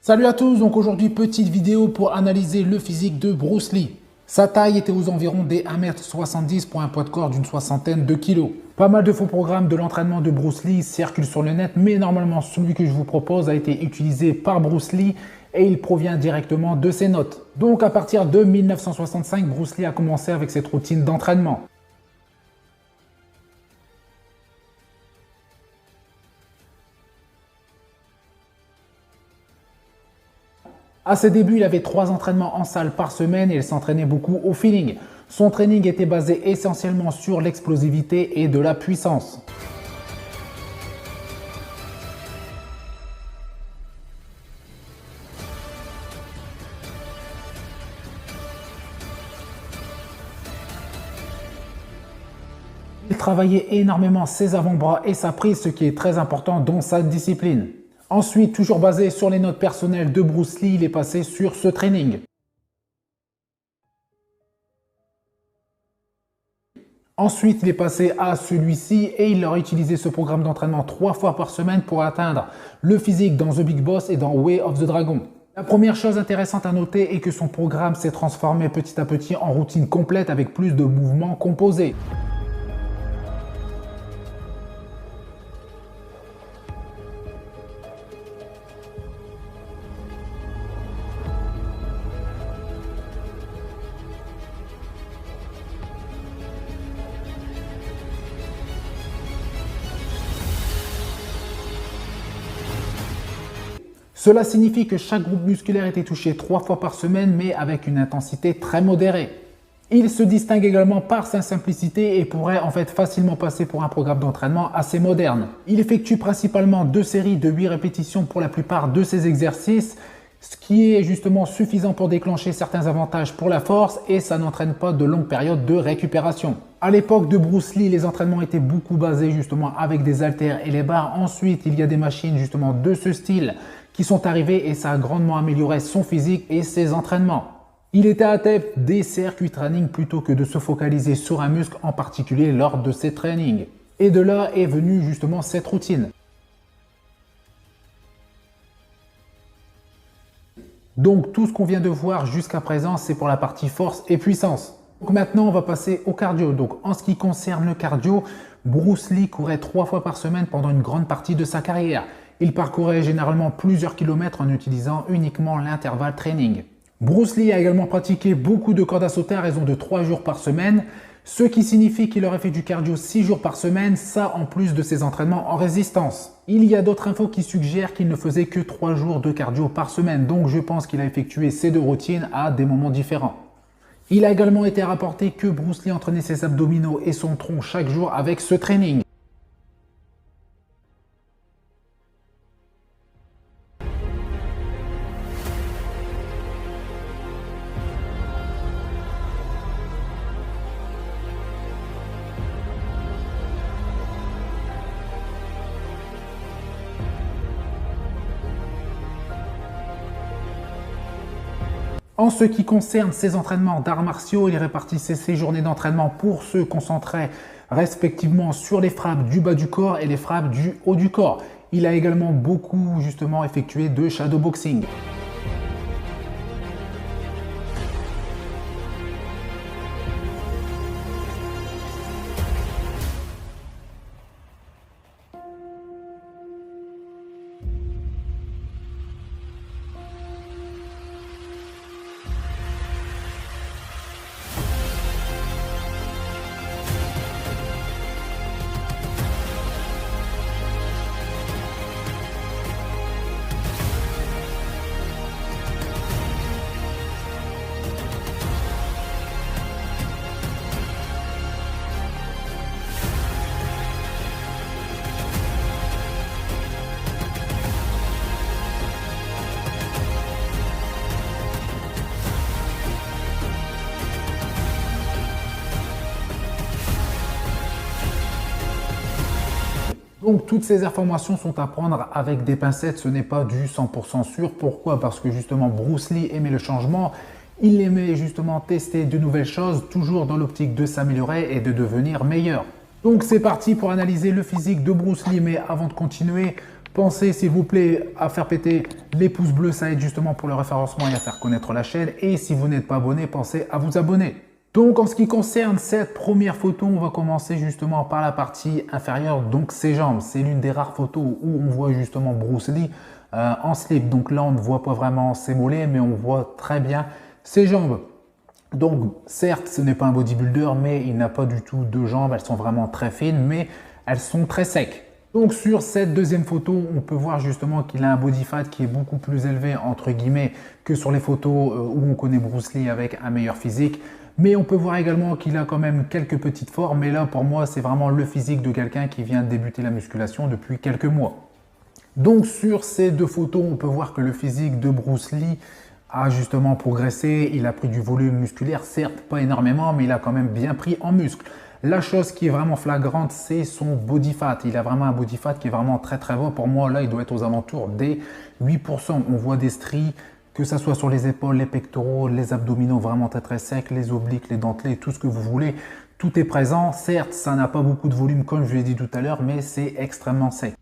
Salut à tous, donc aujourd'hui petite vidéo pour analyser le physique de Bruce Lee. Sa taille était aux environs des 1m70 pour un poids de corps d'une soixantaine de kilos. Pas mal de faux programmes de l'entraînement de Bruce Lee circulent sur le net, mais normalement celui que je vous propose a été utilisé par Bruce Lee et il provient directement de ses notes. Donc à partir de 1965, Bruce Lee a commencé avec cette routine d'entraînement. À ses débuts, il avait 3 entraînements en salle par semaine et il s'entraînait beaucoup au feeling. Son training était basé essentiellement sur l'explosivité et de la puissance. Il travaillait énormément ses avant-bras et sa prise, ce qui est très important dans sa discipline. Ensuite, toujours basé sur les notes personnelles de Bruce Lee, il est passé sur ce training. Ensuite, il est passé à celui-ci et il a utilisé ce programme d'entraînement 3 fois par semaine pour atteindre le physique dans The Big Boss et dans Way of the Dragon. La première chose intéressante à noter est que son programme s'est transformé petit à petit en routine complète avec plus de mouvements composés. Cela signifie que chaque groupe musculaire était touché 3 fois par semaine, mais avec une intensité très modérée. Il se distingue également par sa simplicité et pourrait en fait facilement passer pour un programme d'entraînement assez moderne. Il effectue principalement 2 séries de 8 répétitions pour la plupart de ses exercices, ce qui est justement suffisant pour déclencher certains avantages pour la force et ça n'entraîne pas de longues périodes de récupération. À l'époque de Bruce Lee, les entraînements étaient beaucoup basés justement avec des haltères et les barres. Ensuite, il y a des machines justement de ce style qui sont arrivées et ça a grandement amélioré son physique et ses entraînements. Il était adepte des circuits training plutôt que de se focaliser sur un muscle en particulier lors de ses trainings. Et de là est venue justement cette routine. Donc tout ce qu'on vient de voir jusqu'à présent, c'est pour la partie force et puissance. Donc maintenant, on va passer au cardio. Donc en ce qui concerne le cardio, Bruce Lee courait 3 fois par semaine pendant une grande partie de sa carrière. Il parcourait généralement plusieurs kilomètres en utilisant uniquement l'intervalle training. Bruce Lee a également pratiqué beaucoup de corde à sauter à raison de 3 jours par semaine, ce qui signifie qu'il aurait fait du cardio 6 jours par semaine, ça en plus de ses entraînements en résistance. Il y a d'autres infos qui suggèrent qu'il ne faisait que 3 jours de cardio par semaine, donc je pense qu'il a effectué ces 2 routines à des moments différents. Il a également été rapporté que Bruce Lee entraînait ses abdominaux et son tronc chaque jour avec ce training. En ce qui concerne ses entraînements d'arts martiaux, il répartissait ses journées d'entraînement pour se concentrer respectivement sur les frappes du bas du corps et les frappes du haut du corps. Il a également beaucoup justement effectué de shadowboxing. Donc toutes ces informations sont à prendre avec des pincettes, ce n'est pas du 100% sûr. Pourquoi? Parce que justement Bruce Lee aimait le changement, il aimait justement tester de nouvelles choses, toujours dans l'optique de s'améliorer et de devenir meilleur. Donc c'est parti pour analyser le physique de Bruce Lee, mais avant de continuer, Pensez s'il vous plaît à faire péter les pouces bleus, ça aide justement pour le référencement et à faire connaître la chaîne. Et si vous n'êtes pas abonné, pensez à vous abonner. Donc en ce qui concerne cette première photo, on va commencer justement par la partie inférieure, donc ses jambes. C'est l'une des rares photos où on voit justement Bruce Lee en slip. Donc là on ne voit pas vraiment ses mollets, mais on voit très bien ses jambes. Donc certes ce n'est pas un bodybuilder, mais il n'a pas du tout de jambes, elles sont vraiment très fines, mais elles sont très secs. Donc sur cette deuxième photo, on peut voir justement qu'il a un body fat qui est beaucoup plus élevé entre guillemets que sur les photos où on connaît Bruce Lee avec un meilleur physique. Mais on peut voir également qu'il a quand même quelques petites formes. Mais là, pour moi, c'est vraiment le physique de quelqu'un qui vient de débuter la musculation depuis quelques mois. Donc, sur ces deux photos, on peut voir que le physique de Bruce Lee a justement progressé. Il a pris du volume musculaire, certes pas énormément, mais il a quand même bien pris en muscle. La chose qui est vraiment flagrante, c'est son body fat. Il a vraiment un body fat qui est vraiment très très bas. Pour moi, là, il doit être aux alentours des 8%. On voit des stries, que ce soit sur les épaules, les pectoraux, les abdominaux vraiment très très secs, les obliques, les dentelés, tout ce que vous voulez, tout est présent. Certes, ça n'a pas beaucoup de volume comme je l'ai dit tout à l'heure, mais c'est extrêmement sec.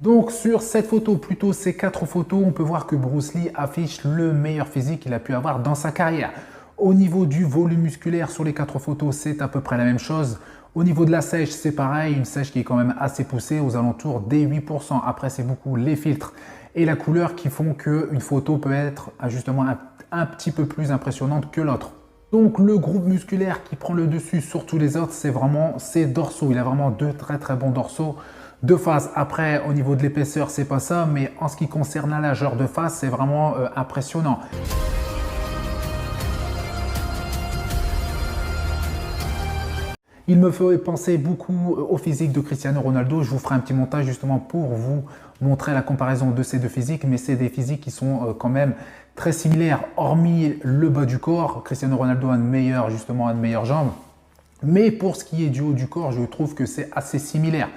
Donc sur cette photo, plutôt ces 4 photos, on peut voir que Bruce Lee affiche le meilleur physique qu'il a pu avoir dans sa carrière. Au niveau du volume musculaire sur les 4 photos, c'est à peu près la même chose. Au niveau de la sèche, c'est pareil, une sèche qui est quand même assez poussée, aux alentours des 8%. Après, c'est beaucoup les filtres et la couleur qui font qu'une photo peut être justement un petit peu plus impressionnante que l'autre. Donc le groupe musculaire qui prend le dessus sur tous les autres, c'est vraiment ses dorsaux. Il a vraiment deux très très bons dorsaux de face. Après, au niveau de l'épaisseur, c'est pas ça, mais en ce qui concerne la largeur de face, c'est vraiment impressionnant. Il me fait penser beaucoup au physique de Cristiano Ronaldo. Je vous ferai un petit montage justement pour vous montrer la comparaison de ces deux physiques, mais c'est des physiques qui sont quand même très similaires, hormis le bas du corps. Cristiano Ronaldo a une meilleure jambe. Mais pour ce qui est du haut du corps, je trouve que c'est assez similaire.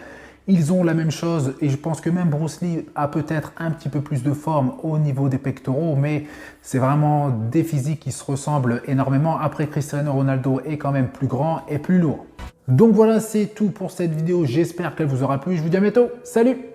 Ils ont la même chose et je pense que même Bruce Lee a peut-être un petit peu plus de forme au niveau des pectoraux, mais c'est vraiment des physiques qui se ressemblent énormément. Après, Cristiano Ronaldo est quand même plus grand et plus lourd. Donc voilà, c'est tout pour cette vidéo. J'espère qu'elle vous aura plu. Je vous dis à bientôt. Salut!